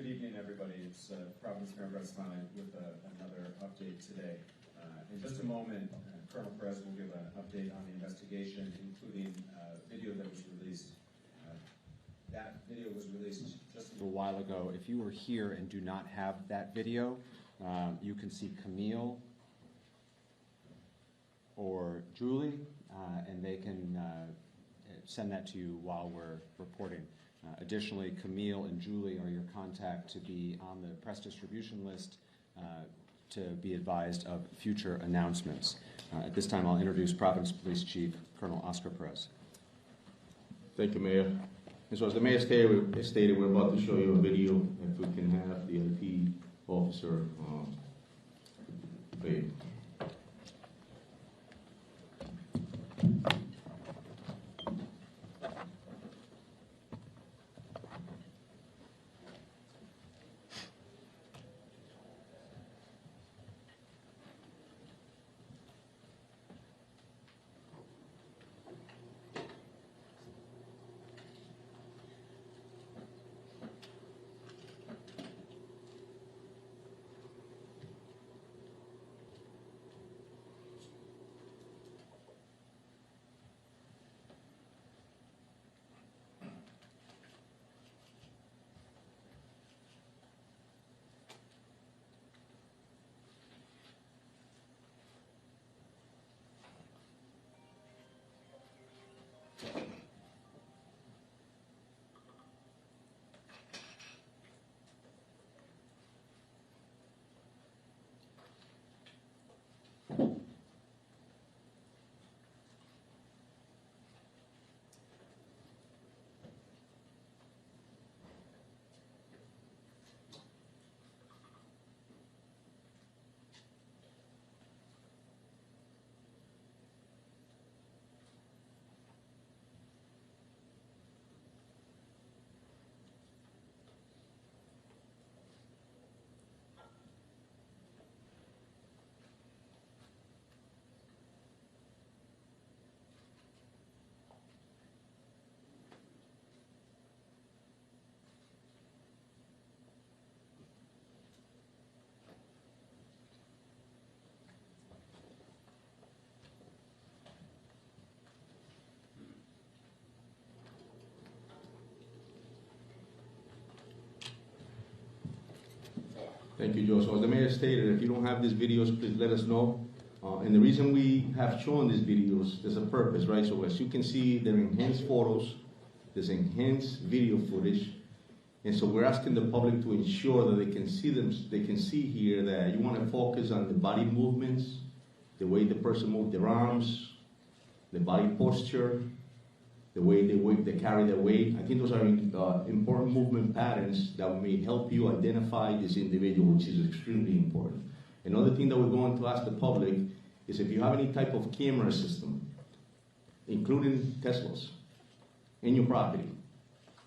Good evening, everybody. It's Providence Mayor Brett Smiley with another update today. In just a moment, Colonel Perez will give an update on the investigation, including video that was released. That video was released just a while ago. If you were here and do not have that video, you can see Camille or Julie, and they can send that to you while we're reporting. Additionally, Camille and Julie are your contact to be on the press distribution list to be advised of future announcements. At this time, I'll introduce Providence Police Chief Colonel Oscar Perez. Thank you, Mayor. And so as the Mayor stated, we're about to show you a video. If we can have the LP officer play it. Thank you, Joe. So as the Mayor stated, if you don't have these videos, please let us know. And the reason we have shown these videos, there's a purpose, right? So as you can see, they're enhanced photos, there's enhanced video footage. And so we're asking the public to ensure that they can see here that you want to focus on the body movements, the way the person moved their arms, the body posture, the way they carry their weight. I think those are important movement patterns that may help you identify this individual, which is extremely important. Another thing that we're going to ask the public is if you have any type of camera system, including Teslas, in your property.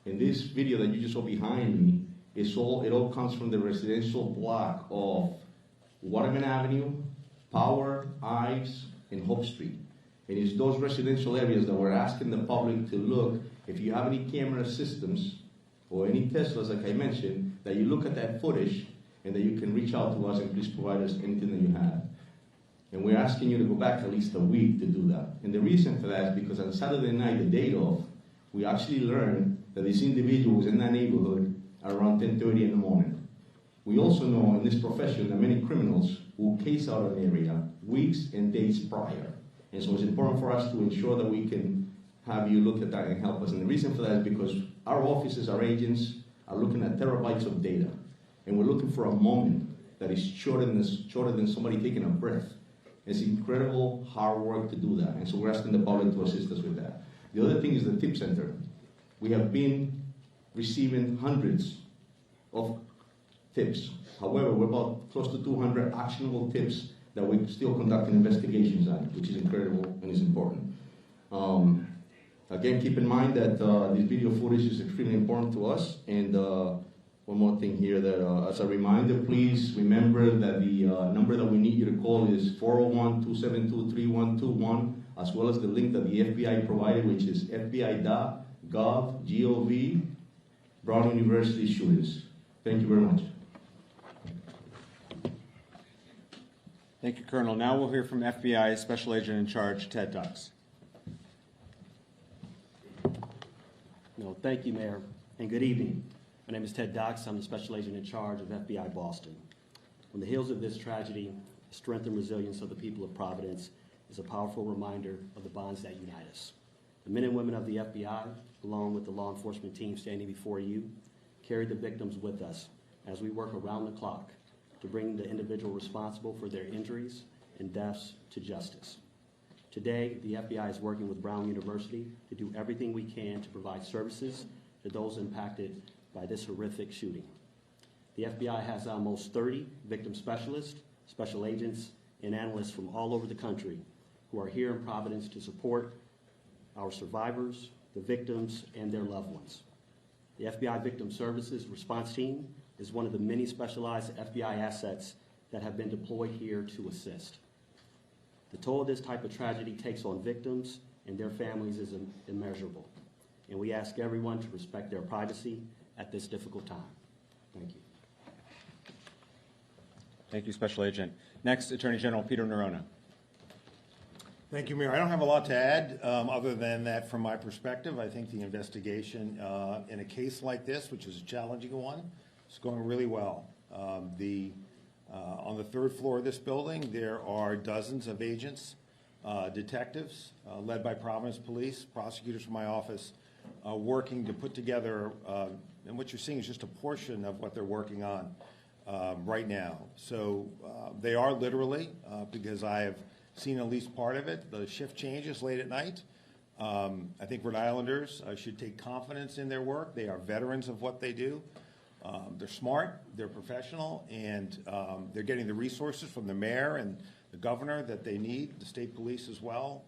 And this video that you just saw behind me, it all comes from the residential block of Waterman Avenue, Power, Ives, and Hope Street. And it's those residential areas that we're asking the public to look, if you have any camera systems or any Teslas, like I mentioned, that you look at that footage and that you can reach out to us and please provide us anything that you have. And we're asking you to go back at least a week to do that. And the reason for that is because on Saturday night, the day of, we actually learned that this individual was in that neighborhood around 10:30 in the morning. We also know in this profession that many criminals will case out an area weeks and days prior. And so it's important for us to ensure that we can have you look at that and help us. And the reason for that is because our offices, our agents, are looking at terabytes of data. And we're looking for a moment that is shorter than somebody taking a breath. It's incredible hard work to do that. And so we're asking the public to assist us with that. The other thing is the tip center. We have been receiving hundreds of tips. However, we're about close to 200 actionable tips that we're still conducting investigations on, which is incredible and is important. Again, keep in mind that this video footage is extremely important to us. And one more thing here, that as a reminder, please remember that the number that we need you to call is 401-272-3121, as well as the link that the FBI provided, which is fbi.gov, Brown University shootings. Thank you very much. Thank you, Colonel. Now we'll hear from FBI Special Agent in Charge, Ted Dux. No, thank you, Mayor, and good evening. My name is Ted Dux. I'm the Special Agent in Charge of FBI Boston. On the heels of this tragedy, the strength and resilience of the people of Providence is a powerful reminder of the bonds that unite us. The men and women of the FBI, along with the law enforcement team standing before you, carry the victims with us as we work around the clock to bring the individual responsible for their injuries and deaths to justice. Today, the FBI is working with Brown University to do everything we can to provide services to those impacted by this horrific shooting. The FBI has almost 30 victim specialists, special agents, and analysts from all over the country who are here in Providence to support our survivors, the victims, and their loved ones. The FBI Victim Services Response Team is one of the many specialized FBI assets that have been deployed here to assist. The toll this type of tragedy takes on victims and their families is immeasurable, and we ask everyone to respect their privacy at this difficult time. Thank you. Thank you, Special Agent. Next, Attorney General Peter Nerona. Thank you, Mayor. I don't have a lot to add other than that from my perspective, I think the investigation in a case like this, which is a challenging one, is going really well. On the third floor of this building, there are dozens of agents, detectives, led by Providence Police, prosecutors from my office, working to put together, and what you're seeing is just a portion of what they're working on right now. So they are literally, because I have seen at least part of it, the shift changes late at night. I think Rhode Islanders should take confidence in their work. They are veterans of what they do. They're smart, they're professional, and they're getting the resources from the mayor and the governor that they need, the state police as well,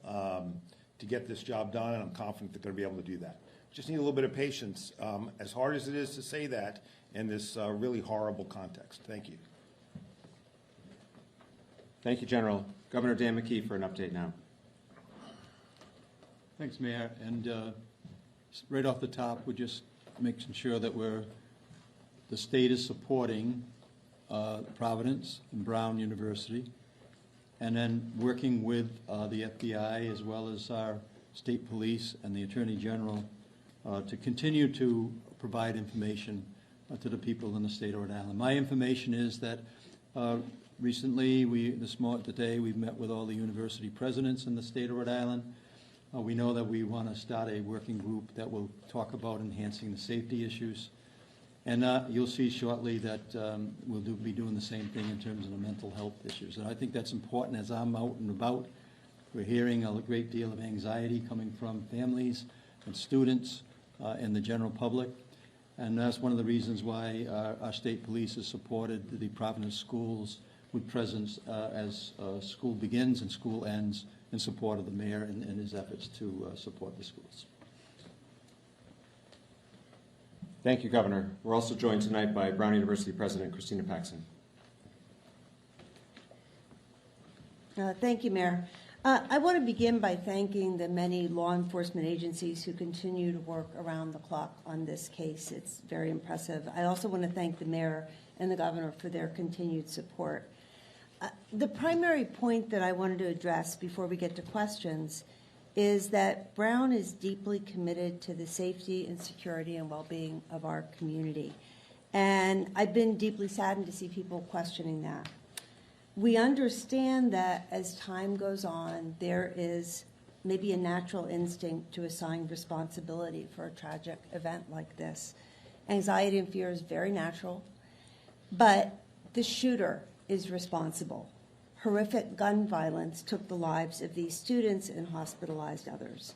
to get this job done, and I'm confident they're going to be able to do that. Just need a little bit of patience, as hard as it is to say that in this really horrible context. Thank you. Thank you, General. Governor Dan McKee for an update now. Thanks, Mayor. And right off the top, we're just making sure that the state is supporting Providence and Brown University, and then working with the FBI as well as our state police and the Attorney General to continue to provide information to the people in the state of Rhode Island. My information is that recently, today, we've met with all the university presidents in the state of Rhode Island. We know that we want to start a working group that will talk about enhancing the safety issues. And you'll see shortly that we'll be doing the same thing in terms of the mental health issues. And I think that's important as I'm out and about. We're hearing a great deal of anxiety coming from families and students and the general public. And that's one of the reasons why our state police has supported the Providence schools with presence as school begins and school ends in support of the mayor and his efforts to support the schools. Thank you, Governor. We're also joined tonight by Brown University President Christina Paxson. Thank you, Mayor. I want to begin by thanking the many law enforcement agencies who continue to work around the clock on this case. It's very impressive. I also want to thank the mayor and the governor for their continued support. The primary point that I wanted to address before we get to questions is that Brown is deeply committed to the safety and security and well-being of our community. And I've been deeply saddened to see people questioning that. We understand that as time goes on, there is maybe a natural instinct to assign responsibility for a tragic event like this. Anxiety and fear is very natural, but the shooter is responsible. Horrific gun violence took the lives of these students and hospitalized others.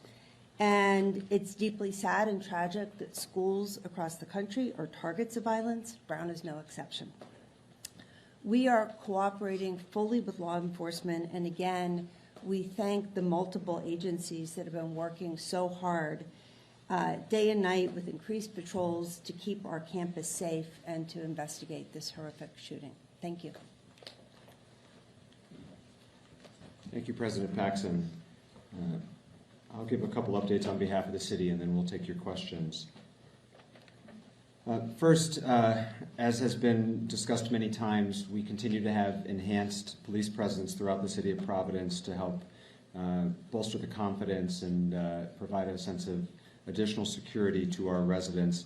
And it's deeply sad and tragic that schools across the country are targets of violence. Brown is no exception. We are cooperating fully with law enforcement, and again, we thank the multiple agencies that have been working so hard day and night with increased patrols to keep our campus safe and to investigate this horrific shooting. Thank you. Thank you, President Paxson. I'll give a couple updates on behalf of the city, and then we'll take your questions. First, as has been discussed many times, we continue to have enhanced police presence throughout the city of Providence to help bolster the confidence and provide a sense of additional security to our residents.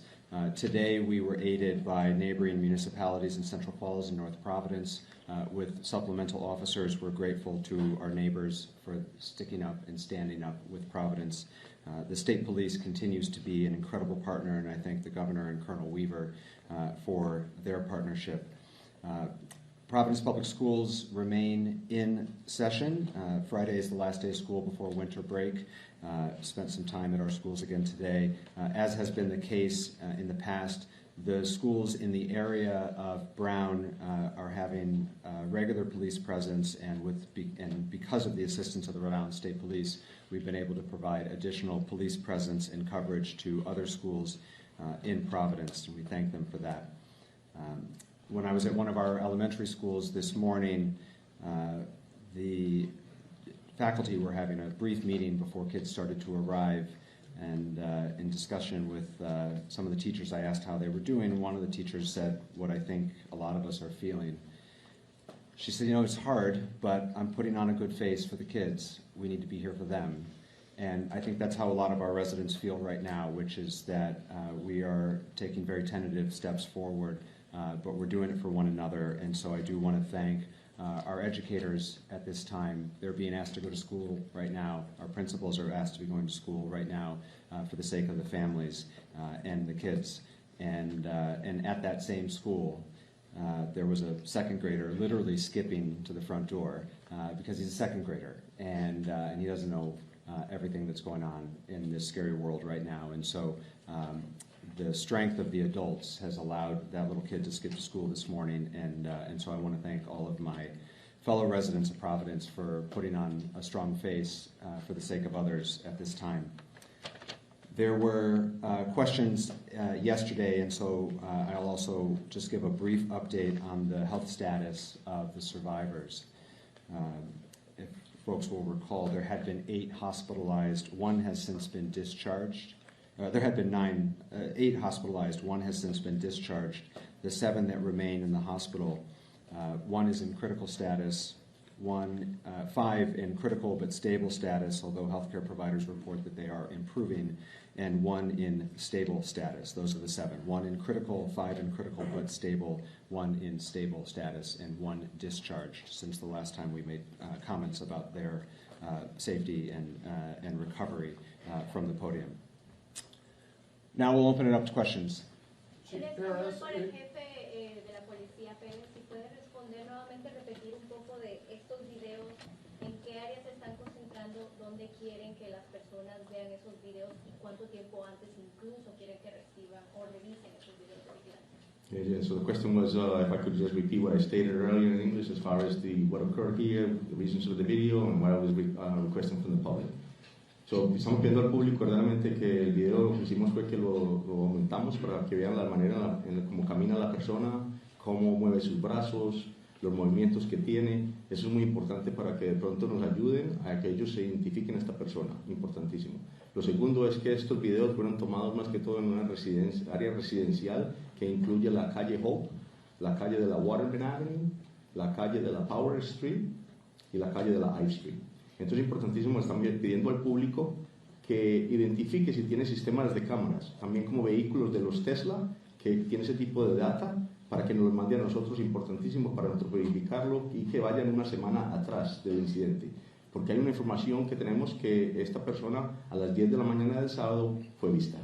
Today, we were aided by neighboring municipalities in Central Falls and North Providence with supplemental officers. We're grateful to our neighbors for sticking up and standing up with Providence. The state police continues to be an incredible partner, and I thank the governor and Colonel Weaver for their partnership. Providence Public Schools remain in session. Friday is the last day of school before winter break. Spent some time at our schools again today. As has been the case in the past, the schools in the area of Brown are having regular police presence, and because of the assistance of the Rhode Island State Police, we've been able to provide additional police presence and coverage to other schools in Providence, and we thank them for that. When I was at one of our elementary schools this morning, the faculty were having a brief meeting before kids started to arrive, and in discussion with some of the teachers, I asked how they were doing. One of the teachers said what I think a lot of us are feeling. She said, it's hard, but I'm putting on a good face for the kids. We need to be here for them. And I think that's how a lot of our residents feel right now, which is that we are taking very tentative steps forward, but we're doing it for one another. And so I do want to thank our educators at this time. They're being asked to go to school right now. Our principals are asked to be going to school right now for the sake of the families and the kids. And at that same school, there was a second grader literally skipping to the front door because he's a second grader, and he doesn't know everything that's going on in this scary world right now. And so the strength of the adults has allowed that little kid to skip to school this morning, and so I want to thank all of my fellow residents of Providence for putting on a strong face for the sake of others at this time. There were questions yesterday, and so I'll also just give a brief update on the health status of the survivors. If folks will recall, there had been 8 hospitalized. One has since been discharged. There had been 8 hospitalized. One has since been discharged. The 7 that remain in the hospital, one is in critical status, 5 in critical but stable status, although healthcare providers report that they are improving, and 1 in stable status. Those are the 7. 1 in critical, 5 in critical but stable, 1 in stable status, and 1 discharged since the last time we made comments about their safety and recovery from the podium. Now we'll open it up to questions. En español, para el jefe de la policía, Pérez, si puede responder nuevamente, repetir un poco de estos videos, en qué áreas se están concentrando, dónde quieren que las personas vean esos videos y cuánto tiempo antes incluso quieren que reciban o revisen esos videos de vigilancia. Yeah, so the question was if I could just repeat what I stated earlier in English as far as what occurred here, the reasons for the video, and what I was requesting from the public. So, estamos pidiendo al público verdaderamente que el video lo que hicimos fue que lo aumentamos para que vean la manera en cómo camina la persona, cómo mueve sus brazos, los movimientos que tiene. Eso es muy importante para que de pronto nos ayuden a que ellos se identifiquen a esta persona, importantísimo. Lo segundo es que estos videos fueron tomados más que todo en una área residencial que incluye la calle Hope, la calle de la Waterman Avenue, la calle de la Power Street y la calle de la I Street. Entonces es importantísimo, están pidiendo al público que identifique si tiene sistemas de cámaras, también como vehículos de los Tesla, que tiene ese tipo de data, para que nos los mande a nosotros, importantísimo para nosotros verificarlo y que vayan una semana atrás del incidente. Porque hay una información que tenemos que esta persona a las 10 de la mañana del sábado fue vista.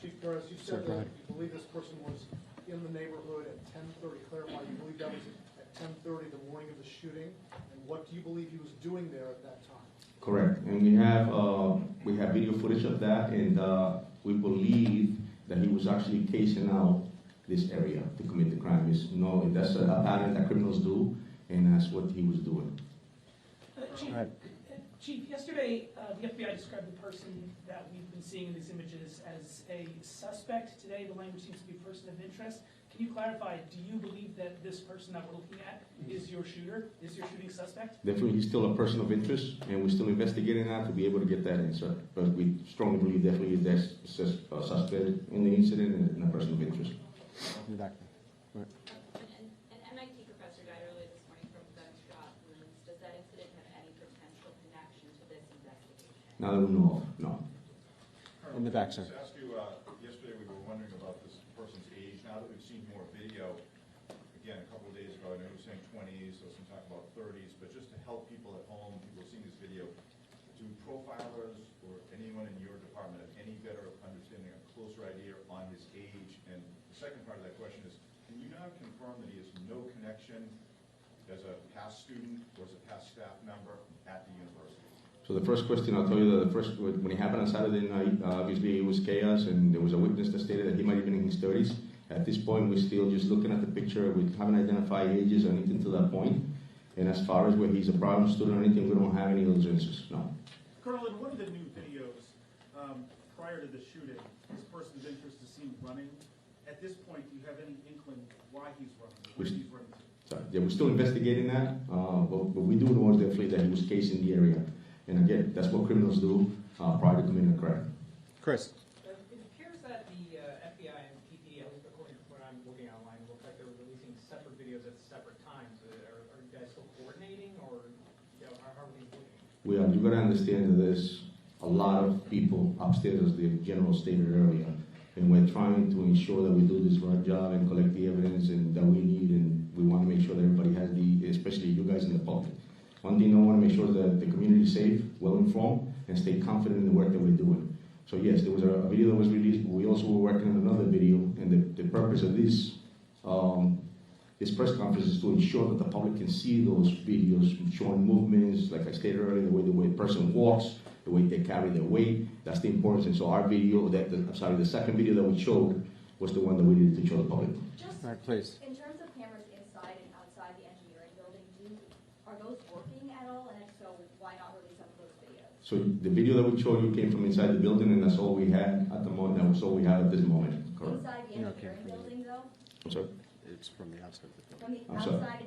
Chief Perez, you said that you believe this person was in the neighborhood at 10:30. Clarify, you believe that was at 10:30 the morning of the shooting, and what do you believe he was doing there at that time? Correct, and we have video footage of that, and we believe that he was actually casing out this area to commit the crime. That's a pattern that criminals do, and that's what he was doing. Chief, yesterday the FBI described the person that we've been seeing in these images as a suspect. Today the language seems to be a person of interest. Can you clarify, do you believe that this person that we're looking at is your shooter, is your shooting suspect? Definitely, he's still a person of interest, and we're still investigating that to be able to get that answer. But we strongly believe definitely there's a suspect in the incident and a person of interest. In the back. Right. An MIT professor died earlier this morning from gunshot wounds. Does that incident have any potential connection to this investigation? Now that we know of, no. In the back, sir. I asked you, yesterday we were wondering about this person's age. Now that we've seen more video, again, a couple of days ago, I know you were saying 20s, so some talk about 30s, but just to help people at home, people seeing this video, do profilers or anyone in your department have any better understanding, a closer idea on his age? And the second part of that question is, can you now confirm that he has no connection as a past student or as a past staff member at the university? So the first question, I'll tell you that when it happened on Saturday night, obviously it was chaos, and there was a witness that stated that he might have been in his 30s. At this point, we're still just looking at the picture. We haven't identified ages or anything to that point. And as far as where he's a problem student or anything, we don't have any of those answers, no. Colonel, in one of the new videos, prior to the shooting, this person's interest is seen running. At this point, do you have any inkling why he's running, where he's running to? Sorry. Yeah, we're still investigating that, but we do know definitely that he was casing the area. And again, that's what criminals do prior to committing a crime. Chris. It appears that the FBI and PP, at least according to what I'm looking online, it looks like they're releasing separate videos at separate times. Are you guys still coordinating, or how are these looking? We are. You got to understand that there's a lot of people upstairs, as the general stated earlier, and we're trying to ensure that we do this right job and collect the evidence and that we need, and we want to make sure that everybody has especially you guys in the public. One thing I want to make sure that the community is safe, well-informed, and stay confident in the work that we're doing. So yes, there was a video that was released, but we also were working on another video, and the purpose of this press conference is to ensure that the public can see those videos showing movements, like I stated earlier, the way a person walks, the way they carry their weight. That's the importance. And so our video, the second video that we showed was the one that we needed to show the public. Just All right, please. in terms of cameras inside and outside the engineering building, are those working at all? And if so, why not release some of those videos? So the video that we showed you came from inside the building, and that's all we had at the moment. That's all we have at this moment. Correct. Inside the engineering building, though? I'm sorry? It's from the outside. From the I'm sorry. outside,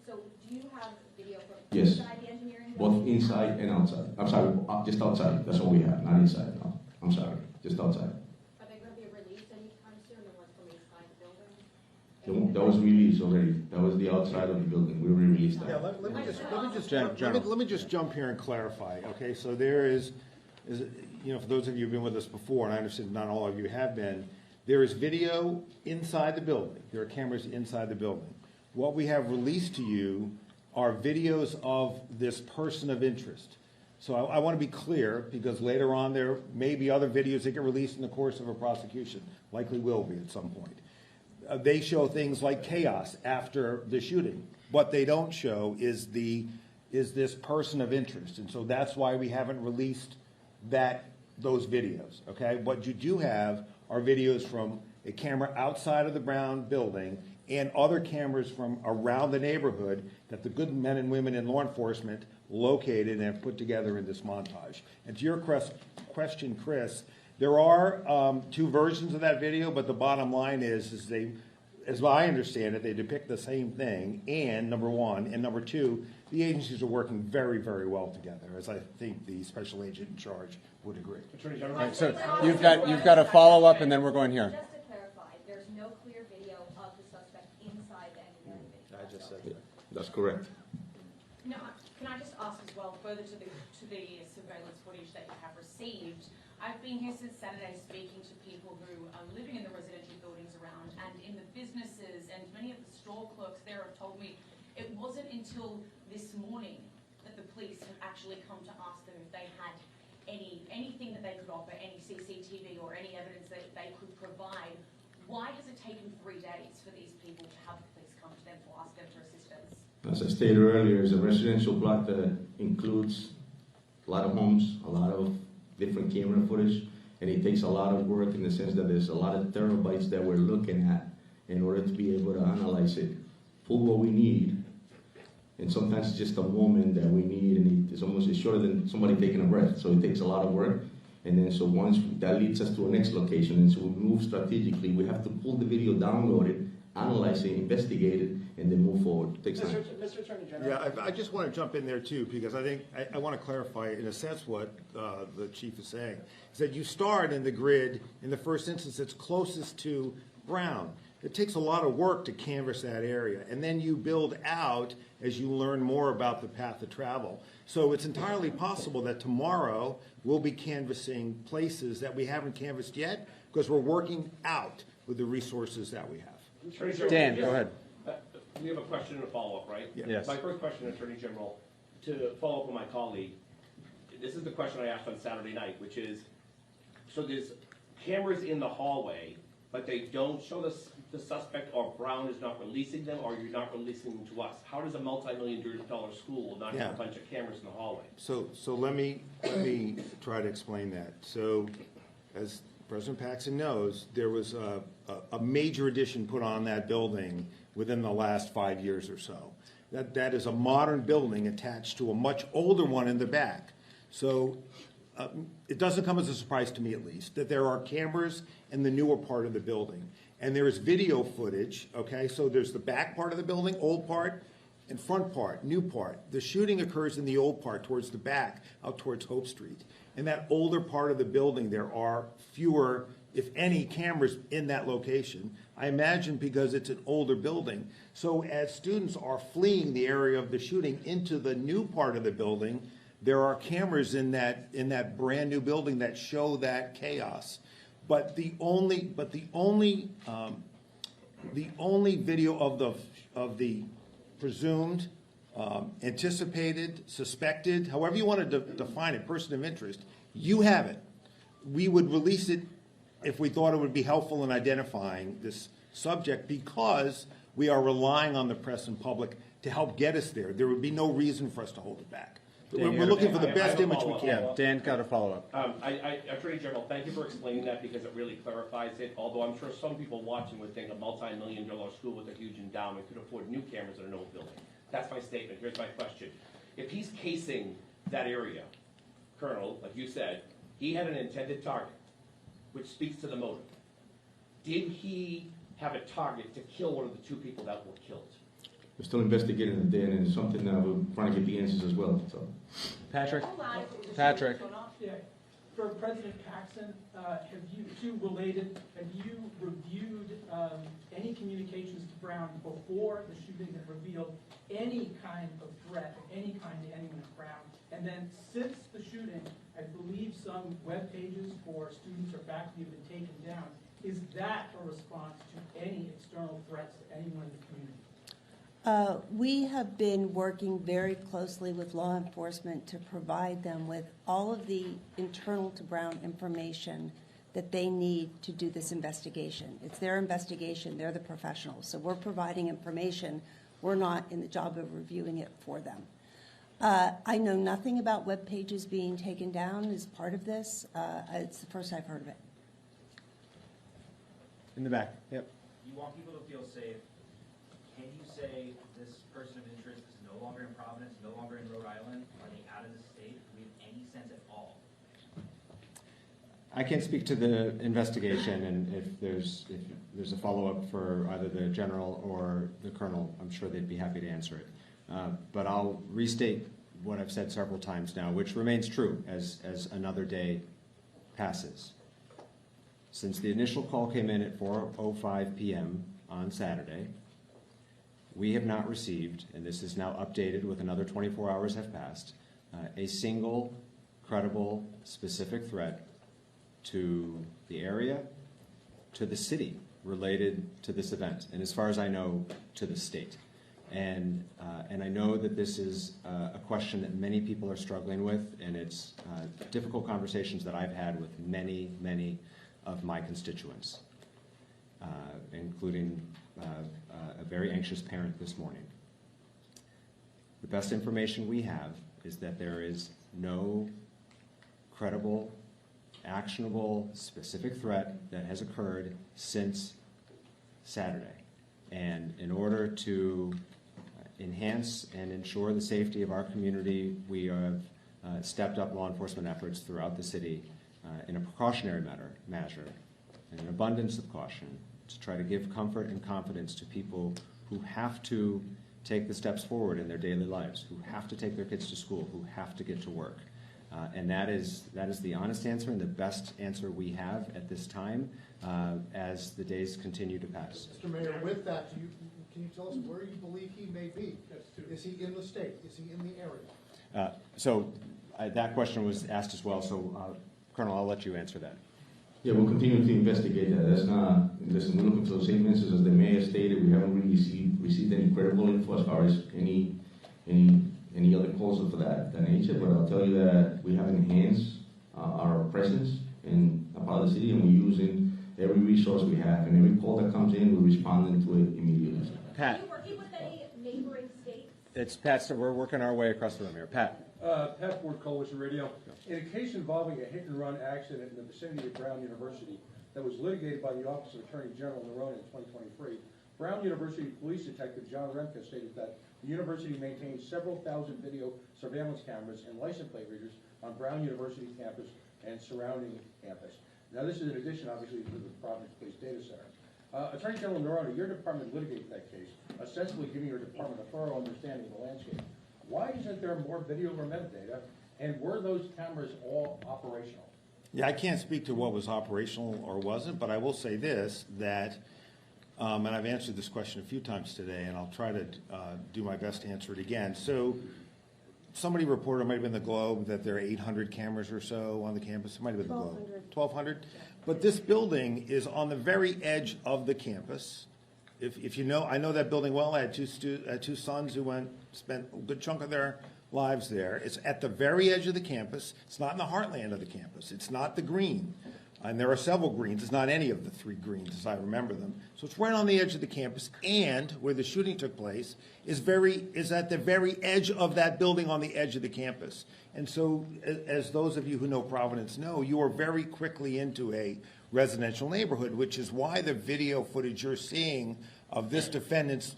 so do you have video from Yes. inside the engineering building? Both inside and outside. I'm sorry, just outside. That's all we have, not inside. No, I'm sorry, just outside. Are they going to be released anytime soon, the ones from inside the building? That was released already. That was the outside of the building. We released that. Yeah, let me just jump here and clarify. Okay, so there is for those of you who've been with us before, and I understand not all of you have been, there is video inside the building. There are cameras inside the building. What we have released to you are videos of this person of interest. So I want to be clear, because later on there may be other videos that get released in the course of a prosecution, likely will be at some point. They show things like chaos after the shooting. What they don't show is this person of interest, and so that's why we haven't released those videos. Okay, what you do have are videos from a camera outside of the Brown building and other cameras from around the neighborhood that the good men and women in law enforcement located and have put together in this montage. And to your question, Chris, there are two versions of that video, but the bottom line is they, as I understand it, they depict the same thing, and number one, and number two, the agencies are working very, very well together, as I think the special agent in charge would agree. All right, so you've got a follow-up, and then we're going here. Just to clarify, there's no clear video of the suspect inside the engineering building. I just said that. That's correct. No, can I just ask as well, further to the surveillance footage that you have received? I've been here since Saturday speaking to people who are living in the residential buildings around and in the businesses, and many of the store clerks there have told me it wasn't until this morning that the police have actually come to ask them if they had anything that they could offer, any CCTV or any evidence that they could provide. Why has it taken 3 days for these people to have the police come to them to ask them for assistance? As I stated earlier, it's a residential block that includes a lot of homes, a lot of different camera footage, and it takes a lot of work in the sense that there's a lot of terabytes that we're looking at in order to be able to analyze it, pull what we need, and sometimes it's just a moment that we need, and it's shorter than somebody taking a breath, so it takes a lot of work. And then so once that leads us to a next location, and so we move strategically, we have to pull the video, download it, analyze it, investigate it, and then move forward. It takes time. Mr. Attorney General. Yeah, I just want to jump in there too, because I think I want to clarify in a sense what the chief is saying. Is that you start in the grid in the first instance that's closest to Brown. It takes a lot of work to canvass that area, and then you build out as you learn more about the path of travel. So it's entirely possible that tomorrow we'll be canvassing places that we haven't canvassed yet because we're working out with the resources that we have. Dan, go ahead. We have a question and a follow-up, right? Yes. My first question, Attorney General, to follow up on my colleague, this is the question I asked on Saturday night, which is, so there's cameras in the hallway, but they don't show the suspect, or Brown is not releasing them, or you're not releasing them to us. How does a multi-million-dollar school not have a bunch of cameras in the hallway? So let me try to explain that. So as President Paxson knows, there was a major addition put on that building within the last 5 years or so. That is a modern building attached to a much older one in the back. So it doesn't come as a surprise to me, at least, that there are cameras in the newer part of the building. And there is video footage, okay? So there's the back part of the building, old part, and front part, new part. The shooting occurs in the old part, towards the back, out towards Hope Street. In that older part of the building, there are fewer, if any, cameras in that location. I imagine because it's an older building. So as students are fleeing the area of the shooting into the new part of the building, there are cameras in that brand new building that show that chaos. But the only video of the presumed, anticipated, suspected, however you want to define it, person of interest, you have it. We would release it if we thought it would be helpful in identifying this subject, because we are relying on the press and public to help get us there. There would be no reason for us to hold it back. We're looking for the best image we can. Dan, got a follow-up. Attorney General, thank you for explaining that, because it really clarifies it, although I'm sure some people watching would think a multi-million-dollar school with a huge endowment could afford new cameras in an old building. That's my statement. Here's my question. If he's casing that area, Colonel, like you said, he had an intended target, which speaks to the motive. Did he have a target to kill one of the two people that were killed? We're still investigating it, Dan, and it's something that we're trying to get the answers as well. So, Patrick. Yeah. For President Paxson, have you reviewed any communications to Brown before the shooting that revealed any kind of threat of any kind to anyone at Brown? And then since the shooting, I believe some web pages for students or faculty have been taken down. Is that a response to any external threats to anyone in the community? We have been working very closely with law enforcement to provide them with all of the internal to Brown information that they need to do this investigation. It's their investigation. They're the professionals. So we're providing information. We're not in the job of reviewing it for them. I know nothing about web pages being taken down as part of this. It's the first I've heard of it. In the back. Yep. You want people to feel safe. Can you say this person of interest is no longer in Providence, no longer in Rhode Island? Are they out of the state? Do we have any sense at all? I can't speak to the investigation, and if there's a follow-up for either the general or the colonel, I'm sure they'd be happy to answer it. But I'll restate what I've said several times now, which remains true as another day passes. Since the initial call came in at 4:05 p.m. on Saturday, we have not received, and this is now updated with another 24 hours have passed, a single credible, specific threat to the area, to the city related to this event, and as far as I know, to the state. And I know that this is a question that many people are struggling with, and it's difficult conversations that I've had with many, many of my constituents, including a very anxious parent this morning. The best information we have is that there is no credible, actionable, specific threat that has occurred since Saturday. And in order to enhance and ensure the safety of our community, we have stepped up law enforcement efforts throughout the city in a precautionary measure, and an abundance of caution, to try to give comfort and confidence to people who have to take the steps forward in their daily lives, who have to take their kids to school, who have to get to work. And that is the honest answer and the best answer we have at this time as the days continue to pass. Mr. Mayor, with that, can you tell us where you believe he may be? Is he in the state? Is he in the area? That question was asked as well, so Colonel, I'll let you answer that. Yeah, we'll continue to investigate that. That's not, listen, we're looking for the same answers as the mayor stated. We haven't really received any credible info as far as any other calls for that nature, but I'll tell you that we have enhanced our presence in a part of the city, and we're using every resource we have, and every call that comes in, we're responding to it immediately. Are you working with any neighboring states? It's Pat, so we're working our way across the room here. Pat. Pat Ford, Coalition Radio. In a case involving a hit-and-run accident in the vicinity of Brown University that was litigated by the Office of Attorney General Nerone in 2023, Brown University Police Detective John Remke stated that the university maintains several thousand video surveillance cameras and license plate readers on Brown University campus and surrounding campus. Now, this is in addition, obviously, to the Providence Police Data Center. Attorney General Nerone, your department litigated that case, ostensibly giving your department a thorough understanding of the landscape. Why isn't there more video or metadata, and were those cameras all operational? Yeah, I can't speak to what was operational or wasn't, but I will say this, that, and I've answered this question a few times today, and I'll try to do my best to answer it again. So somebody reported, it might have been the Globe, that there are 800 cameras or so on the campus. It might have been the Globe. 1,200. But this building is on the very edge of the campus. If you know, I know that building well. I had two sons who spent a good chunk of their lives there. It's at the very edge of the campus. It's not in the heartland of the campus. It's not the green. And there are several greens. It's not any of the three greens as I remember them. So it's right on the edge of the campus, and where the shooting took place is at the very edge of that building on the edge of the campus. And so, as those of you who know Providence know, you are very quickly into a residential neighborhood, which is why the video footage you're seeing of this defendant's,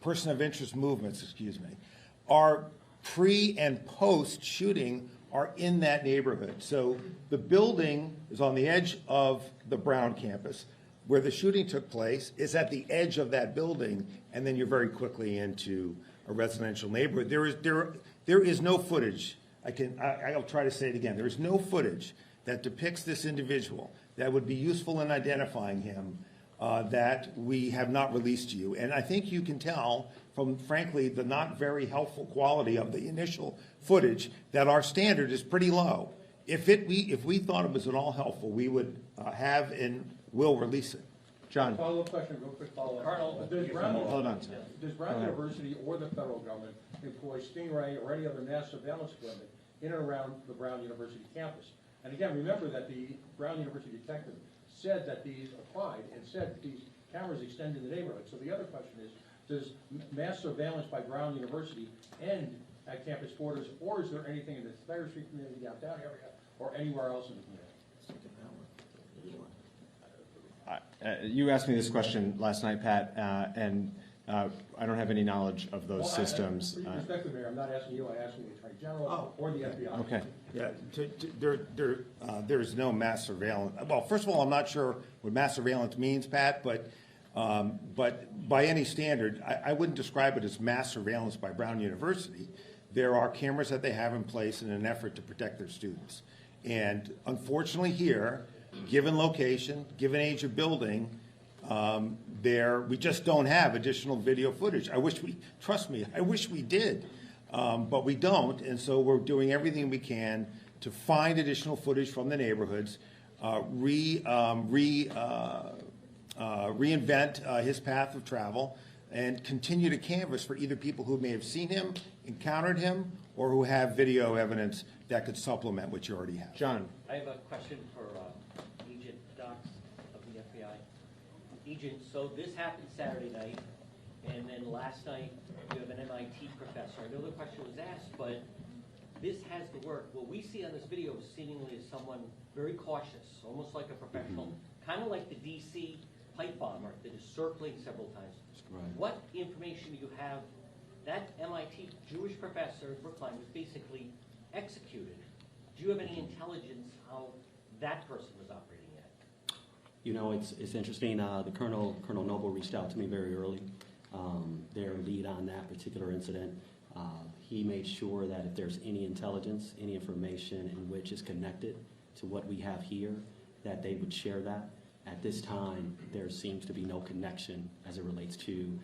person of interest movements, are pre and post shooting are in that neighborhood. So the building is on the edge of the Brown campus. Where the shooting took place is at the edge of that building, and then you're very quickly into a residential neighborhood. There is no footage. I'll try to say it again. There is no footage that depicts this individual that would be useful in identifying him that we have not released to you. And I think you can tell from, frankly, the not very helpful quality of the initial footage that our standard is pretty low. If we thought it was at all helpful, we would have and will release it. John. Follow-up question, real quick follow-up. Colonel, Hold on. Does Brown University or the federal government employ Stingray or any other mass surveillance equipment in and around the Brown University campus? And again, remember that the Brown University detective said that these applied and said that these cameras extend in the neighborhood. So the other question is, does mass surveillance by Brown University end at campus borders, or is there anything in the Thayer Street community, downtown area, or anywhere else in the community? You asked me this question last night, Pat, and I don't have any knowledge of those systems. Respectfully, Mayor, I'm not asking you, I'm asking the Attorney General or the FBI. Okay. Yeah, there's no mass surveillance. Well, first of all, I'm not sure what mass surveillance means, Pat, but by any standard, I wouldn't describe it as mass surveillance by Brown University. There are cameras that they have in place in an effort to protect their students. And unfortunately here, given location, given age of building, we just don't have additional video footage. Trust me, I wish we did, but we don't, and so we're doing everything we can to find additional footage from the neighborhoods, reinvent his path of travel, and continue to canvass for either people who may have seen him, encountered him, or who have video evidence that could supplement what you already have. John. I have a question for Agent Dox of the FBI. Agent, so this happened Saturday night, and then last night you have an MIT professor. I know the question was asked, but this has to work. What we see on this video seemingly is someone very cautious, almost like a professional, kind of like the DC pipe bomber that is circling several times. Right. What information do you have? That MIT Jewish professor in Brookline was basically executed. Do you have any intelligence how that person was operating at? You know, it's interesting. The Colonel Noble reached out to me very early. Their lead on that particular incident. he made sure that if there's any intelligence, any information in which is connected to what we have here, that they would share that. At this time, there seems to be no connection as it relates to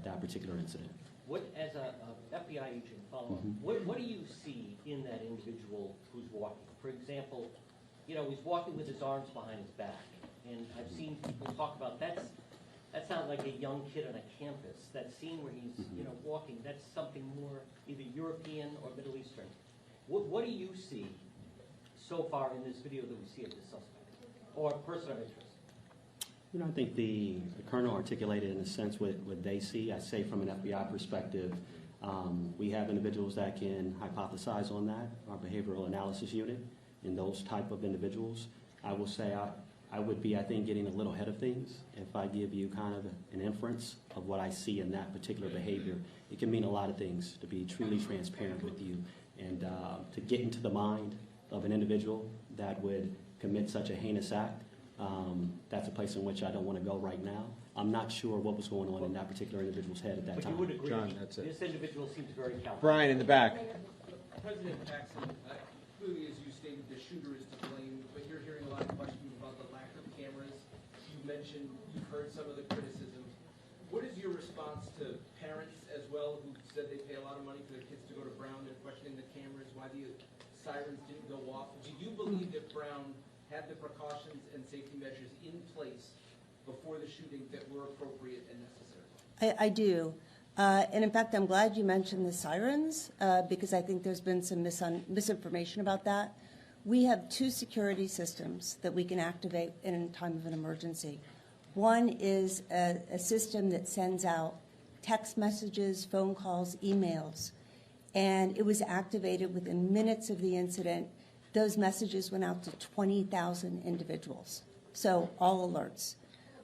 that particular incident. What, as a FBI agent, follow-up, what do you see in that individual who's walking? For example, you know, he's walking with his arms behind his back, and I've seen people talk about that's not like a young kid on a campus. That scene where he's, you know, walking, that's something more either European or Middle Eastern. What do you see so far in this video that we see of this suspect or person of interest? You know, I think the colonel articulated in a sense what they see. I say from an FBI perspective, we have individuals that can hypothesize on that, our behavioral analysis unit, and those type of individuals. I will say I would be, I think, getting a little ahead of things if I give you kind of an inference of what I see in that particular behavior. It can mean a lot of things, to be truly transparent with you, and to get into the mind of an individual that would commit such a heinous act. That's a place in which I don't want to go right now. I'm not sure what was going on in that particular individual's head at that time. But you would agree, John, that's it. This individual seems very calculated. Brian in the back. President Paxson, clearly, as you stated, the shooter is to blame, but you're hearing a lot of questions about the lack of cameras. You mentioned you've heard some of the criticisms. What is your response to parents as well who said they pay a lot of money for their kids to go to Brown? They're questioning the cameras, why the sirens didn't go off. Do you believe that Brown had the precautions and safety measures in place before the shooting that were appropriate and necessary? I do. And in fact, I'm glad you mentioned the sirens because I think there's been some misinformation about that. We have two security systems that we can activate in time of an emergency. One is a system that sends out text messages, phone calls, emails, and it was activated within minutes of the incident. Those messages went out to 20,000 individuals, so all alerts.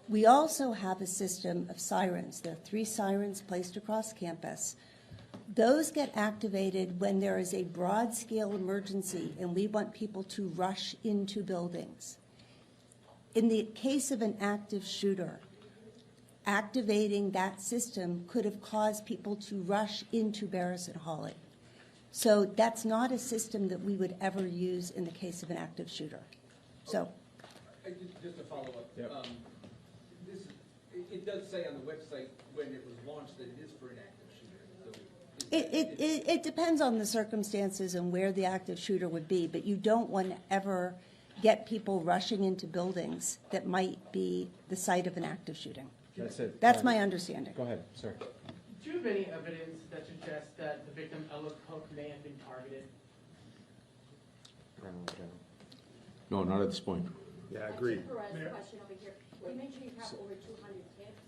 We also have a system of sirens. There are 3 sirens placed across campus. Those get activated when there is a broad-scale emergency and we want people to rush into buildings. In the case of an active shooter, activating that system could have caused people to rush into Barris and Hawley. So that's not a system that we would ever use in the case of an active shooter. So, just to follow up, it does say on the website when it was launched that it is for an active shooter. it depends on the circumstances and where the active shooter would be, but you don't want to ever get people rushing into buildings that might be the site of an active shooting. That's it. That's my understanding. Go ahead, sir. Do you have any evidence that suggests that the victim, Ella Cook, may have been targeted? No, not at this point. Yeah, agreed. Question over here. You mentioned you have over 200 tips.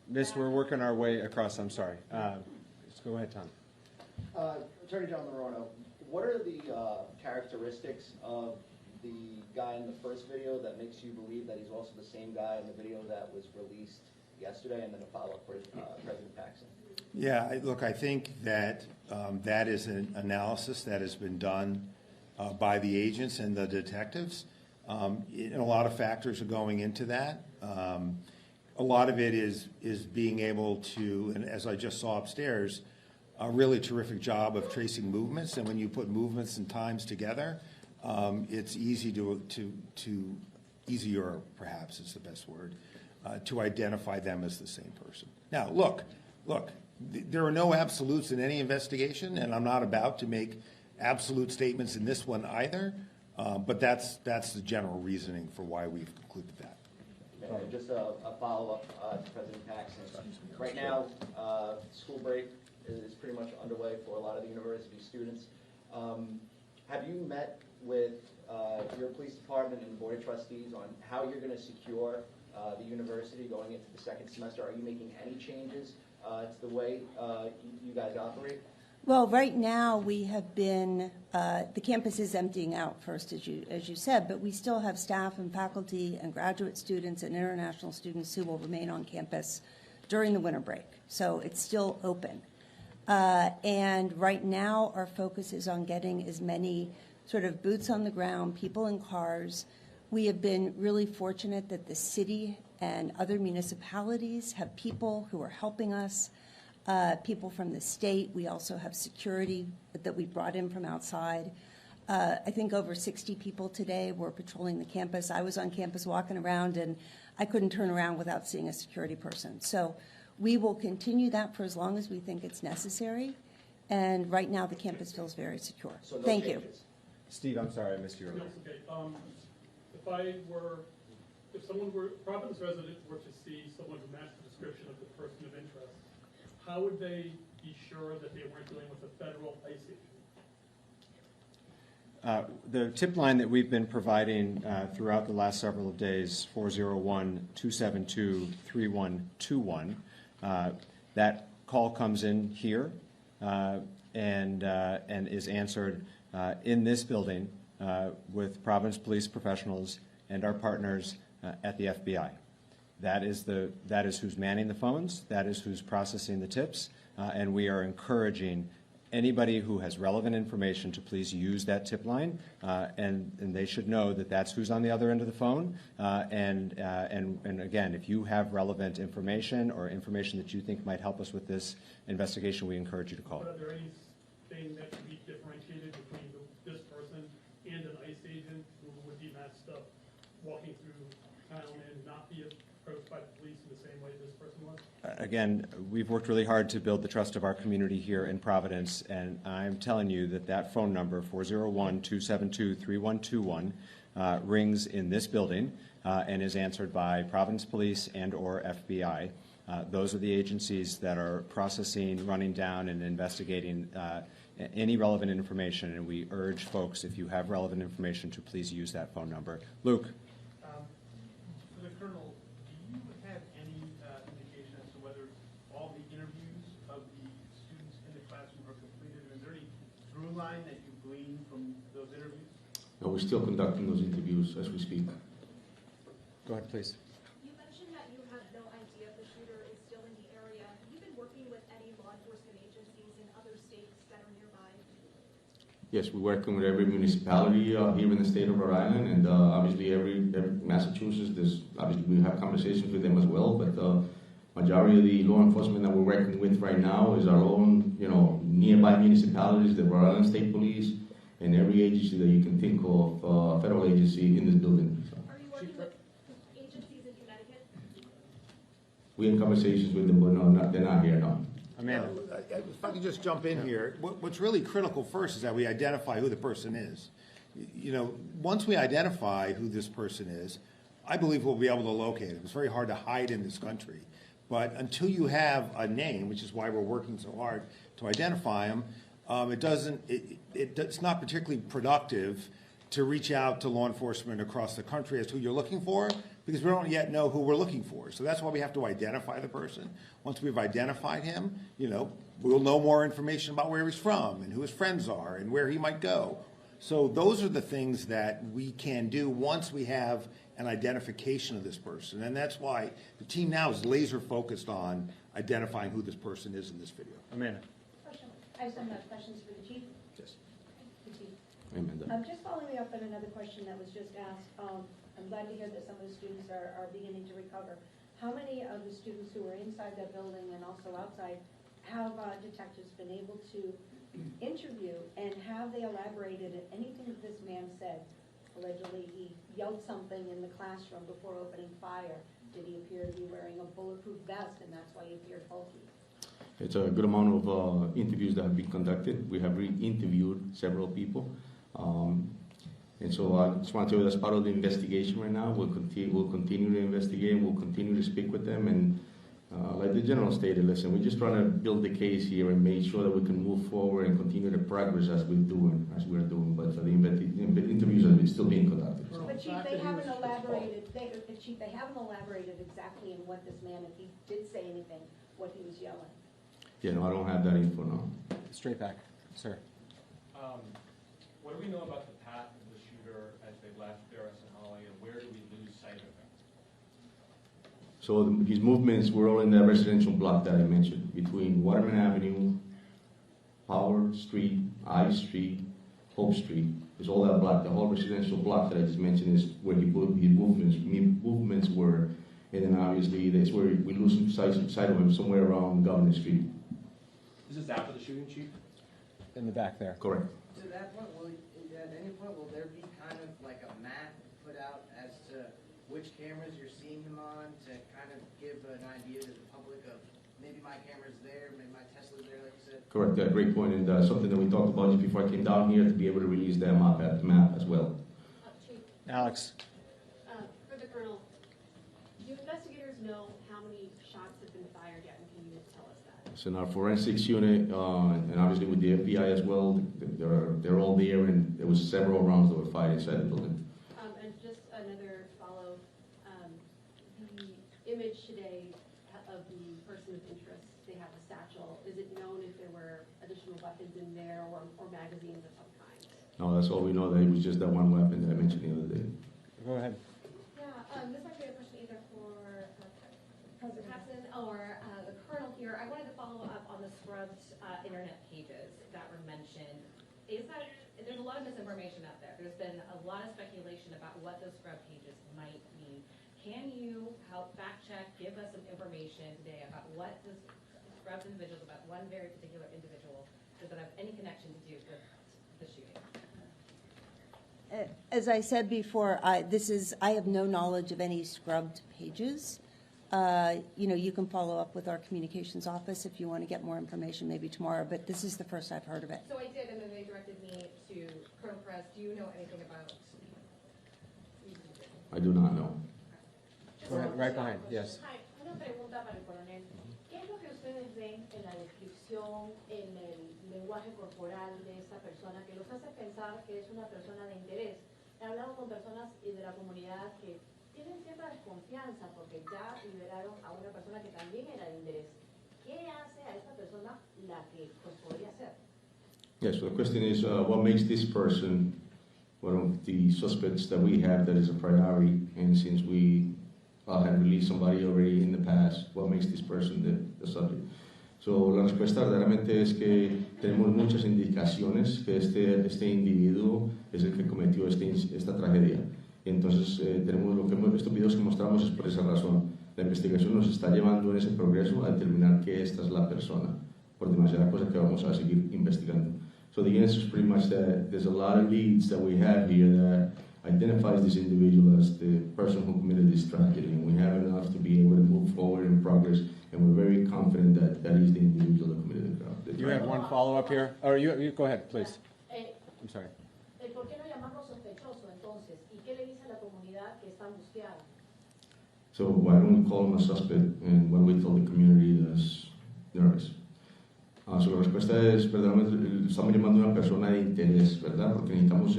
Miss, we're working our way across. I'm sorry. Let's go ahead, Tom. Attorney General Narono, what are the characteristics of the guy in the first video that makes you believe that he's also the same guy in the video that was released yesterday, and then a follow-up for President Paxson? Yeah, look, I think that that is an analysis that has been done by the agents and the detectives. And a lot of factors are going into that. A lot of it is being able to, and as I just saw upstairs, a really terrific job of tracing movements. And when you put movements and times together, it's easy easier perhaps is the best word, to identify them as the same person. Now, look, there are no absolutes in any investigation, and I'm not about to make absolute statements in this one either, but that's the general reasoning for why we've concluded that. Just a follow-up to President Paxson. Right now, school break is pretty much underway for a lot of the university students. Have you met with your police department and board of trustees on how you're going to secure the university going into the second semester? Are you making any changes to the way you guys operate? Well, right now we have been, the campus is emptying out first, as you said, but we still have staff and faculty and graduate students and international students who will remain on campus during the winter break. So it's still open. And right now our focus is on getting as many sort of boots on the ground, people in cars. We have been really fortunate that the city and other municipalities have people who are helping us. people from the state. We also have security that we brought in from outside. I think over 60 people today were patrolling the campus. I was on campus walking around, and I couldn't turn around without seeing a security person. So we will continue that for as long as we think it's necessary. And right now, the campus feels very secure. So no Thank changes. you. Steve, I'm sorry, I missed you earlier. No, it's okay. If someone were, a Providence resident were to see someone who matched the description of the person of interest, how would they be sure that they weren't dealing with a federal ICE agent? The tip line that we've been providing throughout the last several days, 401-272-3121, that call comes in here and is answered in this building with Providence police professionals and our partners at the FBI. That is who's manning the phones, that is who's processing the tips, and we are encouraging anybody who has relevant information to please use that tip line, and they should know that that's who's on the other end of the phone. And again, if you have relevant information or information that you think might help us with this investigation, we encourage you to call. But are there anything that can be differentiated between this person and an ICE agent who would be messed up walking through town and not be approached by the police in the same way this person was? Again, we've worked really hard to build the trust of our community here in Providence, and I'm telling you that that phone number, 401-272-3121, rings in this building and is answered by Providence Police and or FBI. Those are the agencies that are processing, running down, and investigating any relevant information, and we urge folks, if you have relevant information, to please use that phone number. Luke. For the Colonel, do you have any indication as to whether all the interviews of the students in the classroom are completed? Is there any through line that you glean from those interviews? No, we're still conducting those interviews as we speak. Go ahead, please. You mentioned that you have no idea if the shooter is still in the area. Have you been working with any law enforcement agencies in other states that are nearby? Yes, we're working with every municipality here in the state of Rhode Island, and obviously every Massachusetts. Obviously we have conversations with them as well, but the majority of the law enforcement that we're working with right now is our own, nearby municipalities, the Rhode Island State Police, and every agency that you can think of, federal agency in this building. So. Are you working with agencies in Connecticut? We're in conversations with them, but no, they're not here, no. Amanda, if I could just jump in here, what's really critical first is that we identify who the person is. Once we identify who this person is, I believe we'll be able to locate him. It's very hard to hide in this country. But until you have a name, which is why we're working so hard to identify him, it's not particularly productive to reach out to law enforcement across the country as to who you're looking for, because we don't yet know who we're looking for. So that's why we have to identify the person. Once we've identified him, we'll know more information about where he's from and who his friends are and where he might go. So those are the things that we can do once we have an identification of this person. And that's why the team now is laser focused on identifying who this person is in this video. Amanda. I have some questions for the chief. Yes. The chief. Amanda. Just following up on another question that was just asked, I'm glad to hear that some of the students are beginning to recover. How many of the students who were inside that building and also outside have detectives been able to interview, and have they elaborated at anything that this man said? Allegedly, he yelled something in the classroom before opening fire. Did he appear to be wearing a bulletproof vest, and that's why he appeared bulky? It's a good amount of interviews that have been conducted. We have re-interviewed several people. And so I just want to tell you that's part of the investigation right now. We'll continue to investigate. We'll continue to speak with them. And like the general stated, listen, we're just trying to build the case here and make sure that we can move forward and continue the progress as we're doing. But the interviews are still being conducted. So. But Chief, they haven't elaborated. Chief, they haven't elaborated exactly in what this man, if he did say anything, what he was yelling. Yeah, no, I don't have that info now. Straight back, sir. What do we know about the path of the shooter as they left Barris and Holly, and where do we lose sight of him? So his movements were all in that residential block that I mentioned, between Waterman Avenue, Power Street, I Street, Hope Street. It's all that block. The whole residential block that I just mentioned is where his movements were. And then obviously that's where we lose sight of him somewhere around Governor Street. this after the shooting, Chief? In the back there. Correct. To that point, at any point, will there be kind of like a map put out as to which cameras you're seeing him on to kind of give an idea to the public of maybe my camera's there, maybe my Tesla's there, like you said? Correct. Great point, and something that we talked about just before I came down here to be able to release that map as well. Chief, Alex. for the Colonel, do investigators know how many shots have been fired yet, and can you tell us that? So in our forensics unit, and obviously with the FBI as well, they're all there, and there was several rounds that were fired inside the building. And just another follow, the image today of the person of interest, they have a satchel. Is it known if there were additional weapons in there or magazines of some kind? No, that's all we know, that it was just that one weapon that I mentioned the other day. Go ahead. Yeah, this might be a question either for President Paxson or the Colonel here. I wanted to follow up on the scrubbed internet pages that were mentioned. There's a lot of misinformation out there. There's been a lot of speculation about what those scrub pages might mean. Can you help fact check, give us some information today about what this scrubbed individuals, about one very particular individual, does that have any connection to do with the shooting? As I said before, I have no knowledge of any scrubbed pages. You can follow up with our communications office if you want to get more information maybe tomorrow, but this is the first I've heard of it. So I did, and then they directed me to Colonel Perez. Do you know anything about? I do not know. Right behind, yes. Hi, una pregunta para el coronel. ¿Qué es lo que ustedes ven en la descripción, en el lenguaje corporal de esta persona que los hace pensar que es una persona de interés? He hablado con personas de la comunidad que tienen cierta desconfianza porque ya liberaron a una persona que también era de interés. ¿Qué hace a esta persona la que pues, podría ser? Yes, so the question is, what makes this person one of the suspects that we have that is a priority, and since we had released somebody already in the past, what makes this person the subject? So, la respuesta verdaderamente es que tenemos muchas indicaciones que este individuo es el que cometió esta tragedia. Y entonces, estos videos que mostramos es por esa razón. La investigación nos está llevando en ese progreso a determinar que esta es la persona, por demasiada cosa que vamos a seguir investigando. So the answer is pretty much that there's a lot of leads that we have here that identifies this individual as the person who committed this tragedy, and we have enough to be able to move forward in progress, and we're very confident that that is the individual that committed the crime. You have one follow-up here? Or you go ahead, please. I'm sorry. ¿Por qué no llamarlo sospechoso entonces? ¿Y qué le dice a la comunidad que está angustiada? So why don't we call him a suspect, and what do we tell the community that's nervous? So la respuesta es, verdaderamente, estamos llamando a una persona de interés, ¿verdad? Porque necesitamos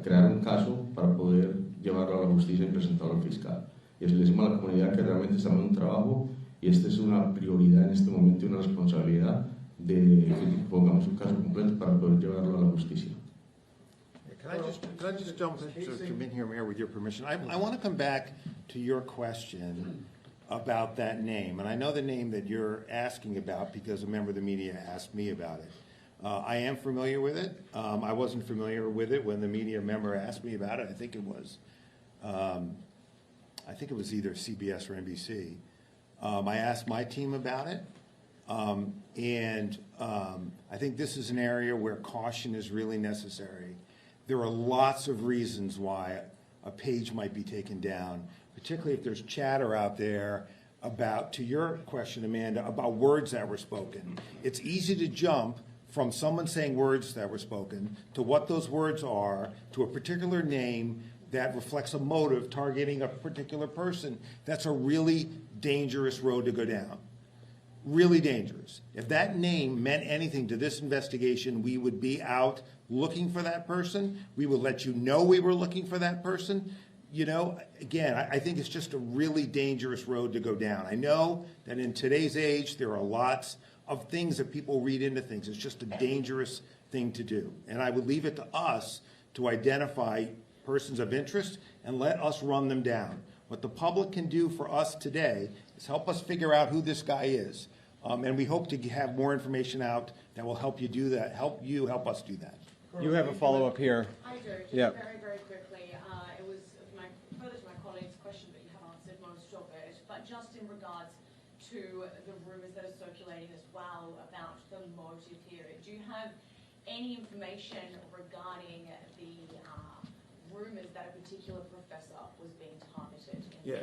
crear un caso para poder llevarlo a la justicia y presentarlo al fiscal. Y así le decimos a la comunidad que realmente estamos en un trabajo y esta es una prioridad en este momento y una responsabilidad de que pongamos un caso completo para poder llevarlo a la justicia. Can I just jump in here, Mayor, with your permission? I want to come back to your question about that name. And I know the name that you're asking about because a member of the media asked me about it. I am familiar with it. I wasn't familiar with it when the media member asked me about it. I think it was either CBS or NBC. I asked my team about it. And I think this is an area where caution is really necessary. There are lots of reasons why a page might be taken down, particularly if there's chatter out there about, to your question, Amanda, about words that were spoken. It's easy to jump from someone saying words that were spoken to what those words are, to a particular name that reflects a motive targeting a particular person. That's a really dangerous road to go down. Really dangerous. If that name meant anything to this investigation, we would be out looking for that person. We would let you know we were looking for that person. You know, again, I think it's just a really dangerous road to go down. I know that in today's age, there are lots of things that people read into things. It's just a dangerous thing to do. And I would leave it to us to identify persons of interest and let us run them down. What the public can do for us today is help us figure out who this guy is. And we hope to have more information out that will help you do that, help us do that. You have a follow-up here. I do, just Yeah. very, very quickly. It was further to my colleague's question, but you have answered most of it. But just in regards to the rumors that are circulating as well about the motive here. Do you have any information regarding the rumors that a particular professor was being targeted? Yeah,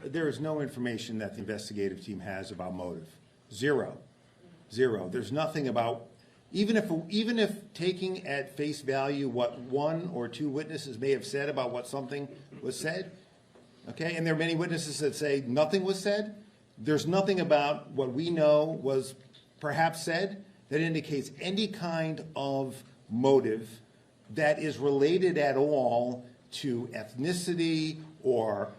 there's no information that the investigative team has about motive. Zero. There's nothing about, even if taking at face value what one or two witnesses may have said about what something was said, okay, and there are many witnesses that say nothing was said, there's nothing about what we know was perhaps said that indicates any kind of motive that is related at all to ethnicity or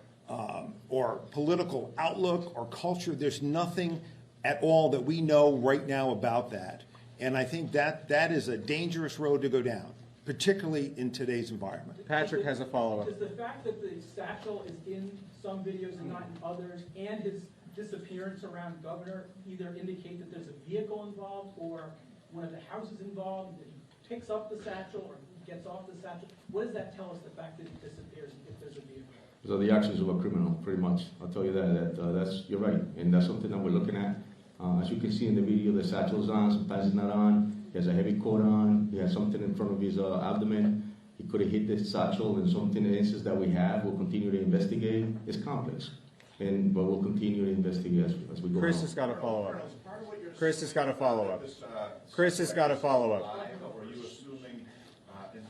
political outlook or culture. There's nothing at all that we know right now about that. And I think that is a dangerous road to go down, particularly in today's environment. Patrick has a follow-up. Does the fact that the satchel is in some videos and not in others, and his disappearance around Governor, either indicate that there's a vehicle involved or one of the houses involved, that he picks up the satchel or gets off the satchel? What does that tell us, the fact that he disappears if there's a vehicle? So the actions of a criminal, pretty much. I'll tell you that's you're right, and that's something that we're looking at. As you can see in the video, the satchel's on, sometimes it's not on. He has a heavy coat on. He has something in front of his abdomen. He could have hit the satchel, and something in the instance that we have, we'll continue to investigate. It's complex, but we'll continue to investigate as we go Chris on. has got a follow-up. Chris has got a follow-up. Chris has got a follow-up. Are you assuming,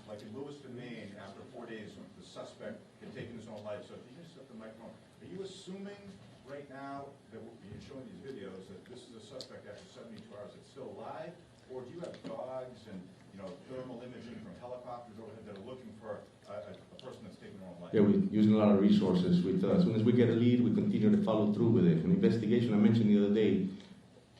like in Lewiston, Maine, after 4 days, the suspect had taken his own life? So if you just set the microphone, are you assuming right now that you're showing these videos that this is a suspect after 72 hours that's still alive, or do you have dogs and thermal imaging from helicopters overhead that are looking for a person that's taken their own life? Yeah, we're using a lot of resources. As soon as we get a lead, we continue to follow through with it. An investigation, I mentioned the other day,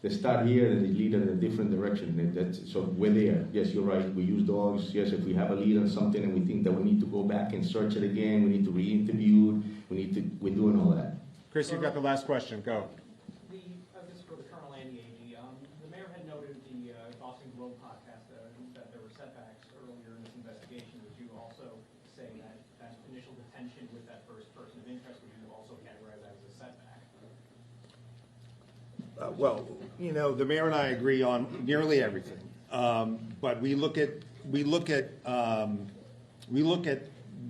they start here and they lead in a different direction. So we're there. Yes, you're right. We use dogs. Yes, if we have a lead on something and we think that we need to go back and search it again, we need to re-interview, we're doing all that. Chris, you've got the last question. Go. This is for the Colonel and the AG. The mayor had noted the Boston Globe podcast that there were setbacks earlier in this investigation. Would you also say that initial detention with that first person of interest, would you also categorize that as a setback? Well, the mayor and I agree on nearly everything, but we look at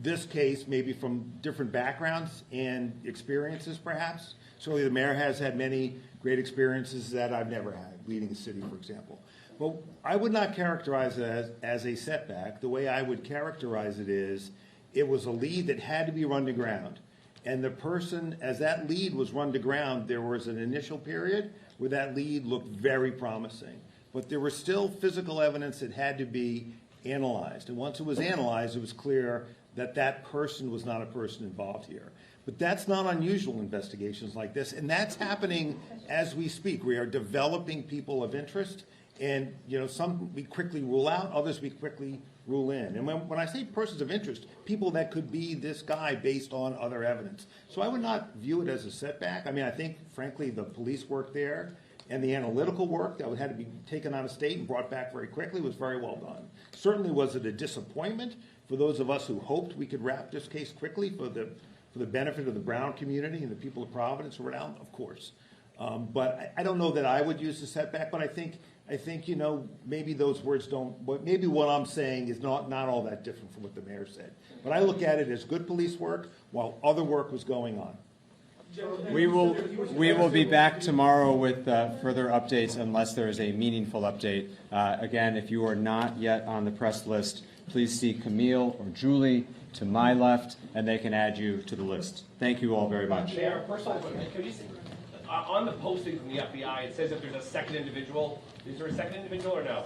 this case maybe from different backgrounds and experiences, perhaps. Certainly, the mayor has had many great experiences that I've never had, leading a city, for example. But I would not characterize it as a setback. The way I would characterize it is, it was a lead that had to be run to ground. And the person, as that lead was run to ground, there was an initial period where that lead looked very promising. But there was still physical evidence that had to be analyzed. And once it was analyzed, it was clear that that person was not a person involved here. But that's not unusual in investigations like this. And that's happening as we speak. We are developing people of interest. And some we quickly rule out, others we quickly rule in. And when I say persons of interest, people that could be this guy based on other evidence. So I would not view it as a setback. I mean, I think, frankly, the police work there and the analytical work that had to be taken out of state and brought back very quickly was very well done. Certainly was it a disappointment for those of us who hoped we could wrap this case quickly for the benefit of the Brown community and the people of Providence around, of course. But I don't know that I would use the setback, but I think maybe those words don't, but maybe what I'm saying is not all that different from what the mayor said. But I look at it as good police work while other work was going on. We will be back tomorrow with further updates unless there is a meaningful update. Again, if you are not yet on the press list, please see Camille or Julie to my left, and they can add you to the list. Thank you all very much. Mayor, first of all, can you on the posting from the FBI, it says if there's a second individual. Is there a second individual or no?